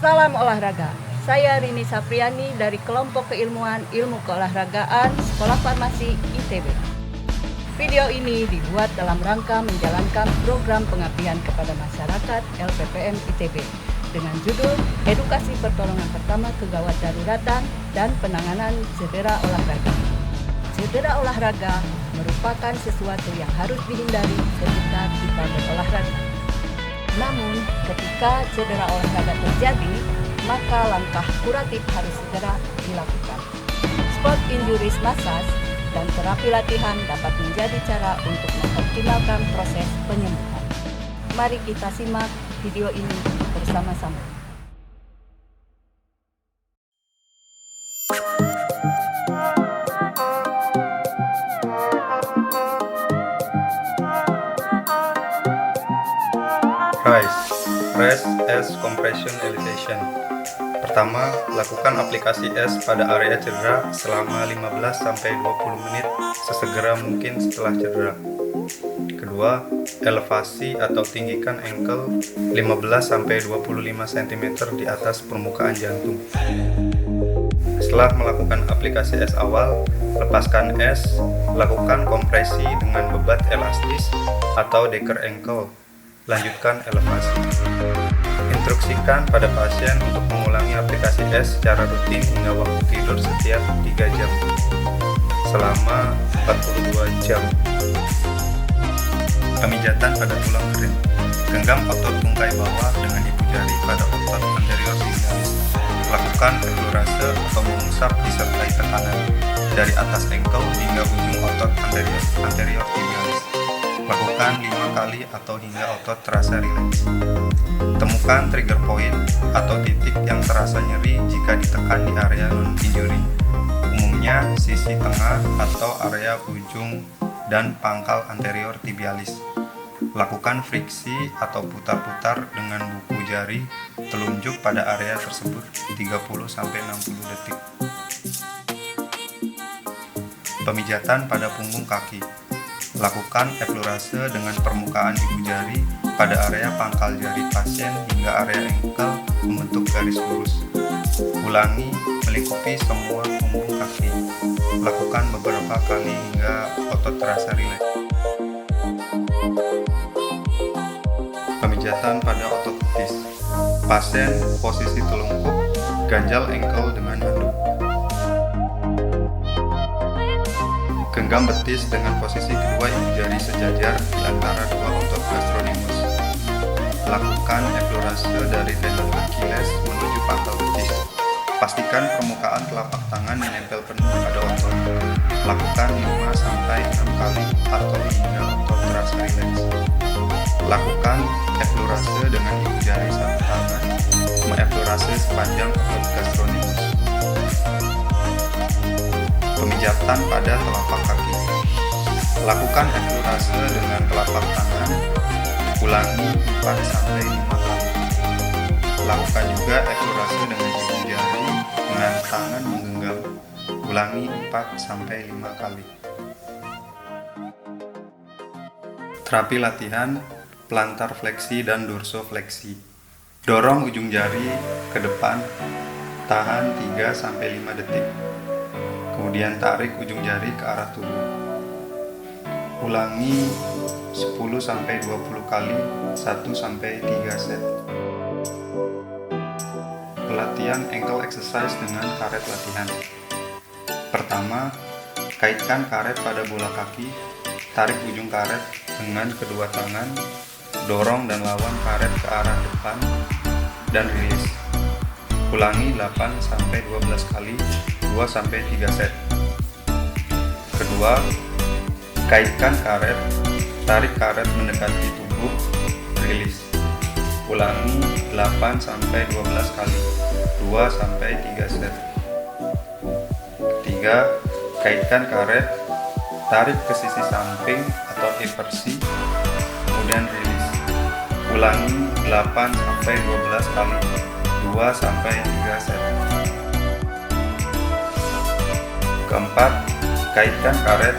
Salam olahraga. Saya Rini Sapriani dari kelompok keilmuan ilmu keolahragaan Sekolah Farmasi ITB. Video ini dibuat dalam rangka menjalankan program pengabdian kepada masyarakat LPPM ITB dengan judul Edukasi Pertolongan Pertama Kegawat Daruratan dan Penanganan Cedera Olahraga. Cedera olahraga merupakan sesuatu yang harus dihindari ketika kita berolahraga. Namun, ketika cedera olahraga terjadi, maka langkah kuratif harus segera dilakukan. Sport injuries massage dan terapi latihan dapat menjadi cara untuk mengoptimalkan proses penyembuhan. Mari kita simak video ini bersama-sama. Rise, Rest as Compression Elevation. Pertama, lakukan aplikasi es pada area cedera selama 15-20 menit sesegera mungkin setelah cedera. Kedua, elevasi atau tinggikan ankle 15-25 cm di atas permukaan jantung. Setelah melakukan aplikasi es awal, lepaskan es, lakukan kompresi dengan bebat elastis atau decker ankle. Lanjutkan elevasi. Instruksikan pada pasien untuk mengulangi aplikasi es secara rutin hingga waktu tidur setiap 3 jam selama 42 jam. Pemijatan pada tulang kering. Genggam otot tungkai bawah dengan ibu jari pada otot anterior tibialis. Lakukan explorase atau mengusap disertai tekanan dari atas ankle hingga ujung otot anterior tibialis. Lakukan 5 kali atau hingga otot terasa rileks. Temukan trigger point atau titik yang terasa nyeri jika ditekan di area non-injury, umumnya sisi tengah atau area ujung dan pangkal anterior tibialis. Lakukan friksi atau putar-putar dengan buku jari telunjuk pada area tersebut 30-60 detik. Pemijatan pada punggung kaki. Lakukan explorase dengan permukaan ibu jari pada area pangkal jari pasien hingga area ankle membentuk garis lurus. Ulangi melingkupi semua punggung kaki. Lakukan beberapa kali hingga otot terasa rileks. Pemijatan pada otot betis. Pasien posisi telungkup, ganjal ankle dengan handuk. Genggam betis dengan posisi kedua ibu jari sejajar di antara dua otot gastronimus. Lakukan explorase dari tendon Achilles menuju pangkal betis. Pastikan permukaan telapak tangan menempel penuh pada otot. Lakukan 5-6 kali atau hingga otot terasa rileks. Lakukan explorase dengan ibu jari satu tangan, mengeksplorase sepanjang otot gastronimus. Pemijatan pada telapak kaki. Lakukan explorase dengan telapak tangan. Ulangi 4-5 kali. Lakukan juga explorase dengan ibu jari dengan tangan menggenggam. Ulangi 4-5 kali. Terapi latihan plantar fleksi dan dorsofleksi. Dorong ujung jari ke depan, tahan 3-5 detik. Kemudian tarik ujung jari ke arah tubuh. Ulangi 10-20 kali, 1-3 set. Pelatihan ankle exercise dengan karet latihan. Pertama, kaitkan karet pada bola kaki, tarik ujung karet dengan kedua tangan, dorong dan lawan karet ke arah depan, dan rilis. Ulangi 8-12 kali, 2-3 set. Kedua, kaitkan karet, tarik karet mendekati tubuh, rilis. Ulangi 8-12 kali, 2-3 set. Ketiga, kaitkan karet, tarik ke sisi samping atau inversi, kemudian rilis. Ulangi 8-12 kali, 2-3 set. Keempat, kaitkan karet,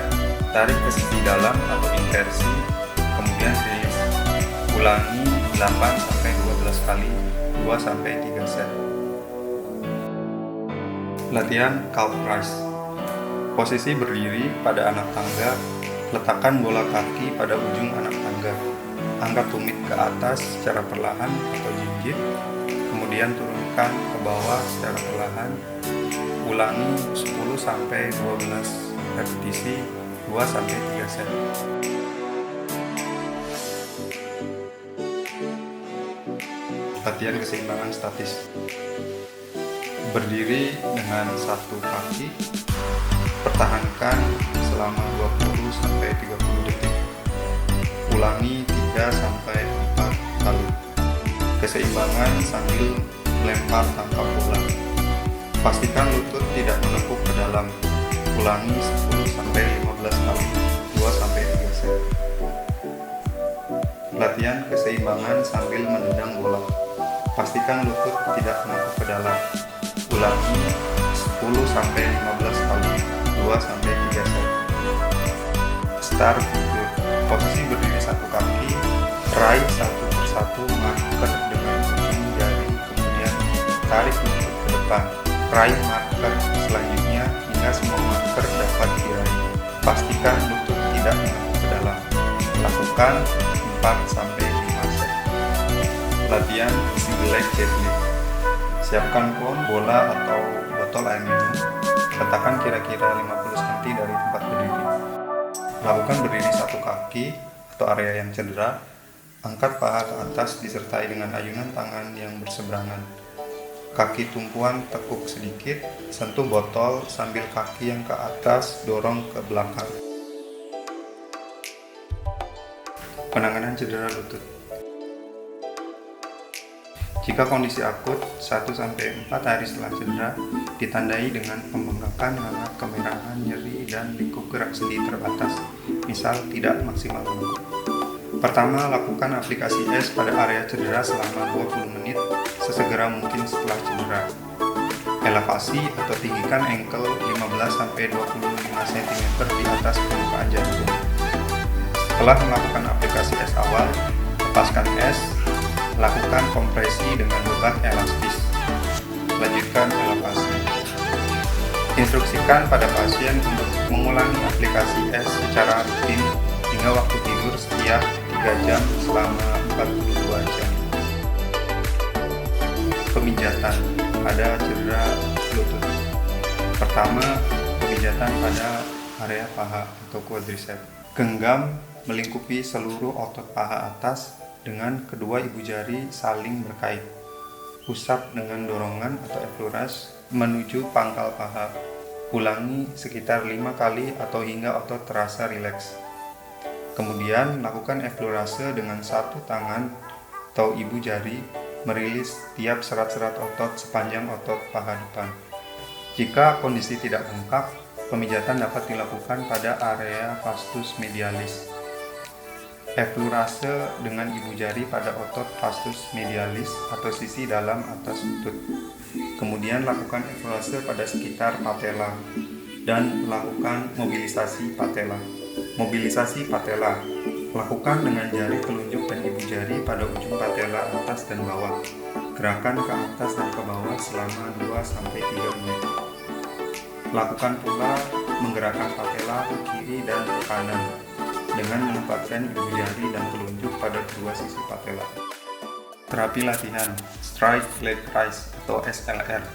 tarik ke sisi dalam atau inversi, kemudian rilis. Ulangi 8-12 kali, 2-3 set. Latihan calf rise. Posisi berdiri pada anak tangga, letakkan bola kaki pada ujung anak tangga. Angkat tumit ke atas secara perlahan atau jinjit, kemudian turunkan ke bawah secara perlahan. Ulangi 10-12 repetisi, 2-3 set. Latihan keseimbangan statis. Berdiri dengan satu kaki, pertahankan selama 20-30 detik. Ulangi 3-4 kali. Keseimbangan sambil melempar tanpa bola. Pastikan lutut tidak menekuk ke dalam. Ulangi 10-15 kali, 2-3 set. Latihan keseimbangan sambil menendang bola. Pastikan lutut tidak menekuk ke dalam. Ulangi 10-15 kali, 2-3 set. Start figur. Posisi berdiri satu kaki, raih satu persatu marker dengan ujung jari, kemudian tarik lutut ke depan. Raih marker selanjutnya hingga semua marker dapat diraih. Pastikan lutut tidak menekuk ke dalam. Lakukan 4-5 set. Latihan single leg deadlift. Siapkan kon, bola atau botol air minum. Letakkan kira-kira 50 cm dari tempat berdiri. Lakukan berdiri satu kaki atau area yang cedera. Angkat paha ke atas disertai dengan ayunan tangan yang berseberangan. Kaki tumpuan tekuk sedikit, sentuh botol sambil kaki yang ke atas dorong ke belakang. Penanganan cedera lutut. Jika kondisi akut, 1-4 hari setelah cedera ditandai dengan pembengkakan, hangat, kemerahan, nyeri, dan lingkup gerak sendi terbatas, misal tidak maksimal bengkak. Pertama, lakukan aplikasi es pada area cedera selama 20 menit sesegera mungkin setelah cedera. Elevasi atau tinggikan ankle 15-25 cm di atas permukaan jantung. Setelah melakukan aplikasi es awal, lepaskan es. Lakukan kompresi dengan beban elastis. Lanjutkan elevasi. Instruksikan pada pasien untuk mengulangi aplikasi es secara rutin hingga waktu tidur setiap 3 jam selama 42 jam. Pemijatan pada cedera lutut. Pertama, pemijatan pada area paha atau quadriceps. Genggam melingkupi seluruh otot paha atas dengan kedua ibu jari saling berkait. Usap dengan dorongan atau effleurage menuju pangkal paha. Ulangi sekitar 5 kali atau hingga otot terasa rileks. Kemudian lakukan effleurage dengan satu tangan atau ibu jari merilis tiap serat-serat otot sepanjang otot paha depan. Jika kondisi tidak bengkak, pemijatan dapat dilakukan pada area vastus medialis. Effleurage dengan ibu jari pada otot vastus medialis atau sisi dalam atas lutut. Kemudian lakukan effleurage pada sekitar patella dan lakukan mobilisasi patella. Mobilisasi patella lakukan dengan jari telunjuk dan ibu jari pada ujung patella atas dan bawah. Gerakan ke atas dan ke bawah selama 2-3 menit. Lakukan pula menggerakkan patella ke kiri dan ke kanan dengan menempatkan ibu jari dan telunjuk pada kedua sisi patella. Terapi latihan strike leg rise atau SLR.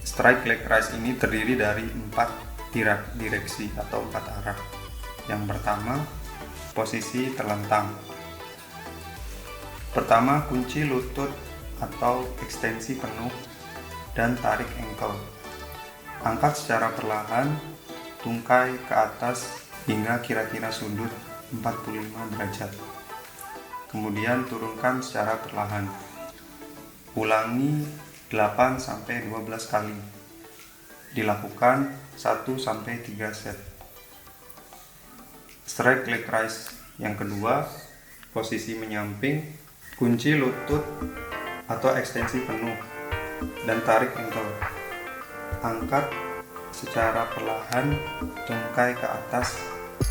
Strike leg rise ini terdiri dari 4 direksi atau 4 arah. Yang pertama, posisi terlentang. Pertama, kunci lutut atau ekstensi penuh dan tarik ankle. Angkat secara perlahan, tungkai ke atas hingga kira-kira sudut 45 derajat. Kemudian turunkan secara perlahan. Ulangi 8-12 kali. Dilakukan 1-3 set. Strike leg rise yang kedua, posisi menyamping, kunci lutut atau ekstensi penuh dan tarik ankle. Angkat secara perlahan, tungkai ke atas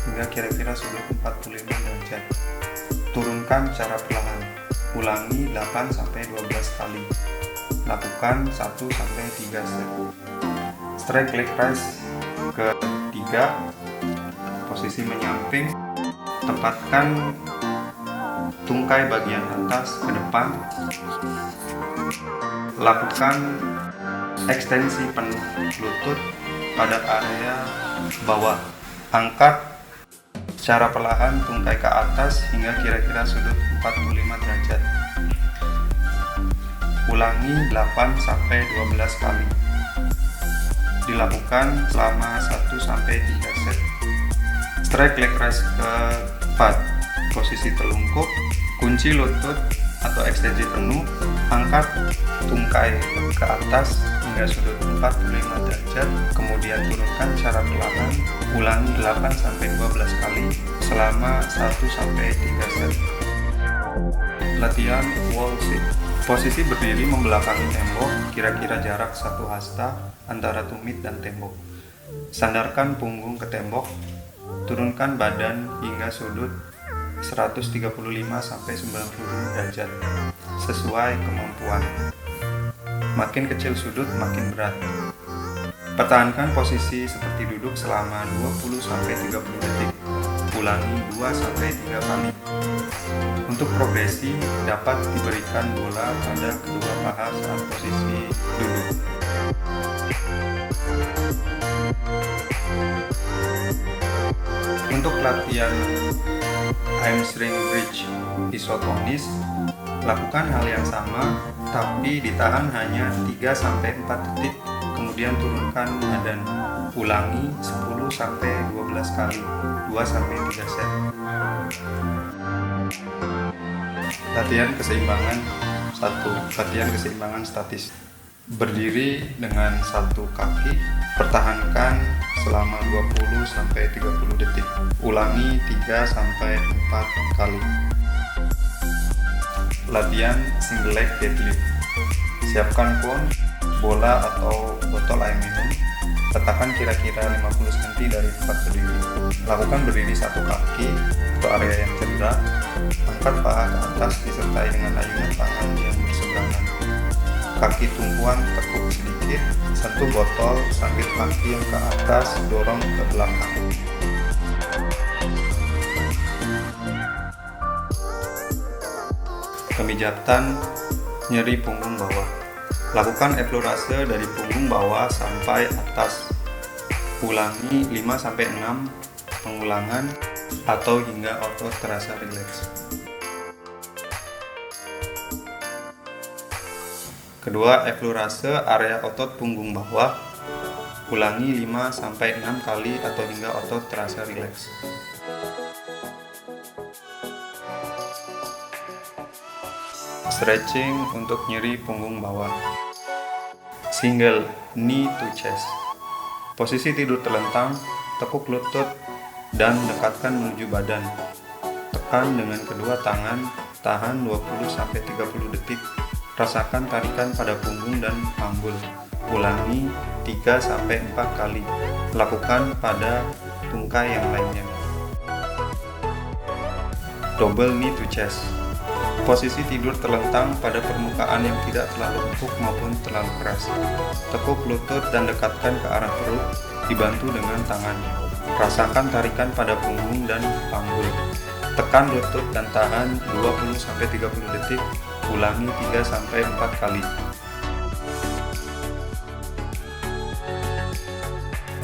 hingga kira-kira sudut 45 derajat. Turunkan secara perlahan. Ulangi 8-12 kali. Lakukan 1-3 set. Strike leg raise ketiga, posisi menyamping. Tempatkan tungkai bagian atas ke depan. Lakukan ekstensi penuh lutut pada area bawah. Angkat secara perlahan tungkai ke atas hingga kira-kira sudut 45 derajat. Ulangi 8-12 kali. Dilakukan selama 1-3 set. Strike leg raise keempat, posisi telungkup, kunci lutut atau ekstensi penuh, angkat tungkai ke atas hingga sudut 45 derajat, kemudian turunkan secara perlahan. Ulangi 8-12 kali selama 1-3 set. Latihan wall sit. Posisi berdiri membelakangi tembok, kira-kira jarak 1 hasta antara tumit dan tembok. Sandarkan punggung ke tembok, turunkan badan hingga sudut 135-90 derajat sesuai kemampuan. Makin kecil sudut makin berat. Pertahankan posisi seperti duduk selama 20-30 detik. Ulangi 2-3 kali. Untuk progresi dapat diberikan bola pada kedua paha saat posisi duduk. Untuk latihan hamstring bridge isotonis, lakukan hal yang sama tapi ditahan hanya 3-4 detik, kemudian turunkan badan. Ulangi 10-12 kali, 2-3 set. Latihan keseimbangan 1. Latihan keseimbangan statis. Berdiri dengan satu kaki, pertahankan selama 20-30 detik. Ulangi 3-4 kali. Latihan single leg deadlift. Siapkan cone, bola atau botol air minum. Letakkan kira-kira 50 cm dari tempat berdiri. Lakukan berdiri satu kaki untuk area yang cedera. Angkat paha ke atas disertai dengan ayunan tangan yang berseberangan. Kaki tumpuan tekuk sedikit, sentuh botol sambil kaki yang ke atas dorong ke belakang. Pemijatan nyeri punggung bawah. Lakukan eflorase dari punggung bawah sampai atas. Ulangi 5-6 pengulangan atau hingga otot terasa rileks. Kedua, eflorase area otot punggung bawah. Ulangi 5-6 kali atau hingga otot terasa rileks. Stretching untuk nyeri punggung bawah. Single knee to chest. Posisi tidur terlentang, tekuk lutut dan dekatkan menuju badan. Tekan dengan kedua tangan, tahan 20-30 detik. Rasakan tarikan pada punggung dan panggul. Ulangi 3-4 kali. Lakukan pada tungkai yang lainnya. Double knee to chest. Posisi tidur terlentang pada permukaan yang tidak terlalu empuk maupun terlalu keras. Tekuk lutut dan dekatkan ke arah perut, dibantu dengan tangan. Rasakan tarikan pada punggung dan panggul. Tekan lutut dan tahan 20-30 detik. Ulangi 3-4 kali.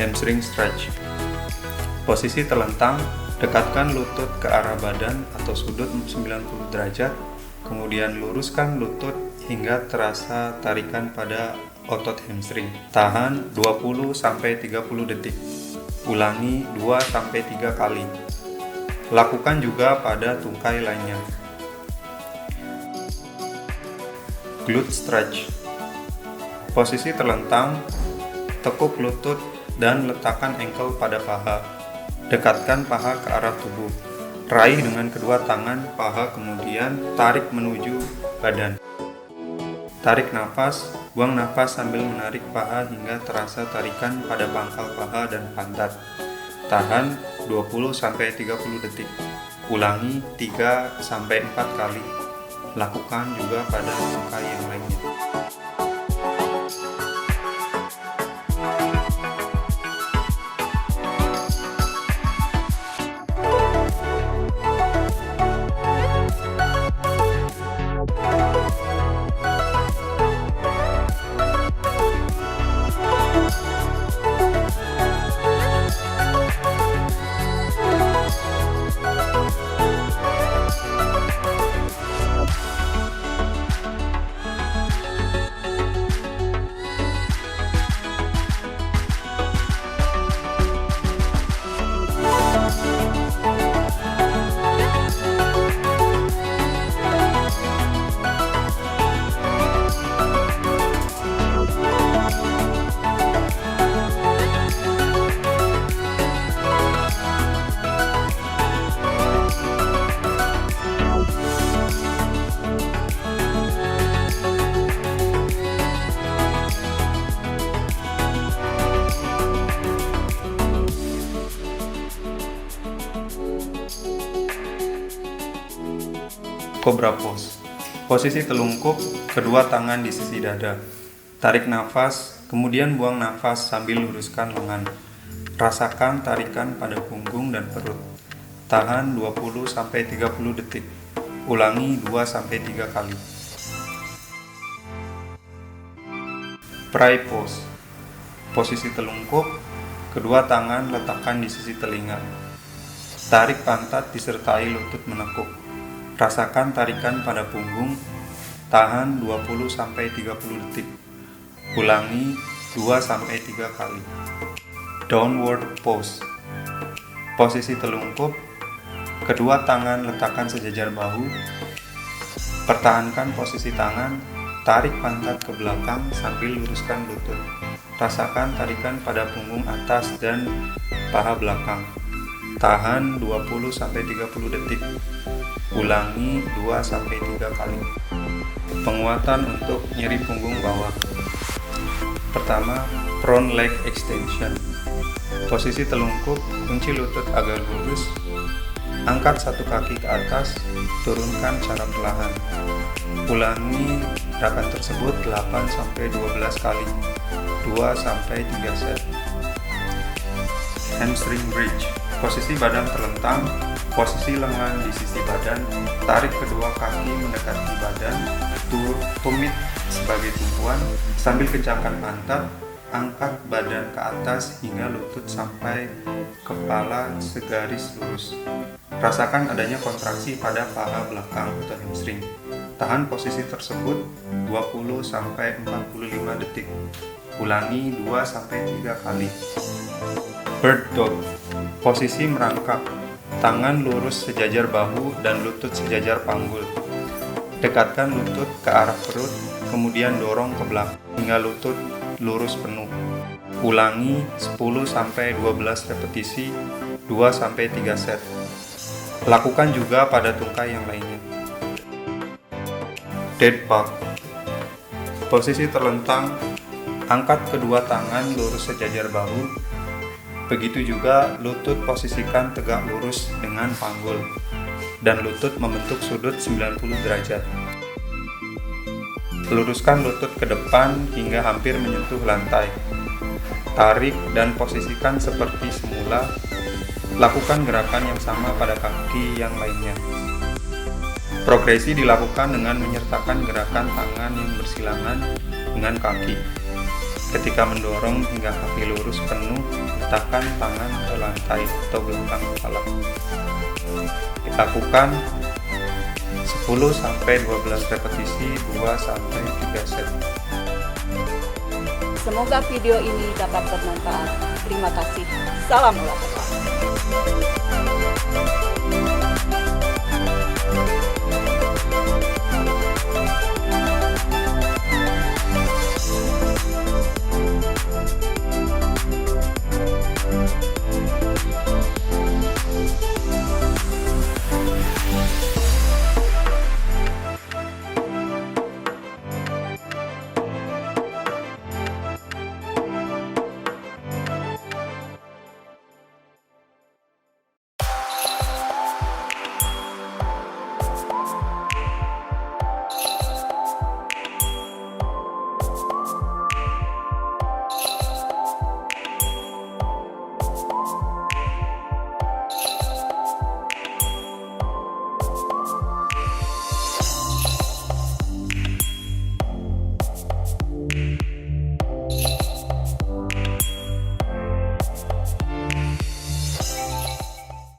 Hamstring stretch. Posisi terlentang, dekatkan lutut ke arah badan atau sudut 90 derajat, kemudian luruskan lutut hingga terasa tarikan pada otot hamstring. Tahan 20-30 detik. Ulangi 2-3 kali. Lakukan juga pada tungkai lainnya. Glute stretch. Posisi terlentang, tekuk lutut dan letakkan ankle pada paha. Dekatkan paha ke arah tubuh. Raih dengan kedua tangan paha, kemudian tarik menuju badan. Tarik nafas, buang nafas sambil menarik paha hingga terasa tarikan pada pangkal paha dan pantat. Tahan 20-30 detik. Ulangi 3-4 kali. Lakukan juga pada tungkai yang lainnya. Cobra Pose. Posisi telungkup, kedua tangan di sisi dada. Tarik nafas, kemudian buang nafas sambil luruskan lengan. Rasakan tarikan pada punggung dan perut. Tahan 20-30 detik. Ulangi 2-3 kali. Pry Pose. Posisi telungkup, kedua tangan letakkan di sisi telinga. Tarik pantat disertai lutut menekuk. Rasakan tarikan pada punggung, tahan 20-30 detik. Ulangi 2-3 kali. Downward Pose. Posisi telungkup, kedua tangan letakkan sejajar bahu. Pertahankan posisi tangan, tarik pantat ke belakang sambil luruskan lutut. Rasakan tarikan pada punggung atas dan paha belakang. Tahan 20-30 detik. Ulangi 2-3 kali. Penguatan untuk nyeri punggung bawah. Pertama, front leg extension. Posisi telungkup, kunci lutut agak lurus. Angkat satu kaki ke atas, turunkan secara perlahan. Ulangi gerakan tersebut 8-12 kali. 2-3 set. Hamstring bridge. Posisi badan terlentang, posisi lengan di sisi badan, tarik kedua kaki mendekati badan, tumit sebagai tumpuan, sambil kencangkan pantat, angkat badan ke atas hingga lutut sampai kepala segaris lurus. Rasakan adanya kontraksi pada paha belakang atau hamstring. Tahan posisi tersebut 20-45 detik. Ulangi 2-3 kali. Bird Dog. Posisi merangkak. Tangan lurus sejajar bahu dan lutut sejajar panggul. Dekatkan lutut ke arah perut, kemudian dorong ke belakang hingga lutut lurus penuh. Ulangi 10-12 repetisi, 2-3 set. Lakukan juga pada tungkai yang lainnya. Dead Bug. Posisi terlentang, angkat kedua tangan lurus sejajar bahu. Begitu juga lutut posisikan tegak lurus dengan panggul dan lutut membentuk sudut 90 derajat. Luruskan lutut ke depan hingga hampir menyentuh lantai. Tarik dan posisikan seperti semula. Lakukan gerakan yang sama pada kaki yang lainnya. Progresi dilakukan dengan menyertakan gerakan tangan yang bersilangan dengan kaki. Ketika mendorong hingga kaki lurus penuh, letakkan tangan ke lantai atau belakang kepala. Lakukan 10-12 repetisi, 2-3 set. Semoga video ini dapat bermanfaat. Terima kasih. Salam olahraga.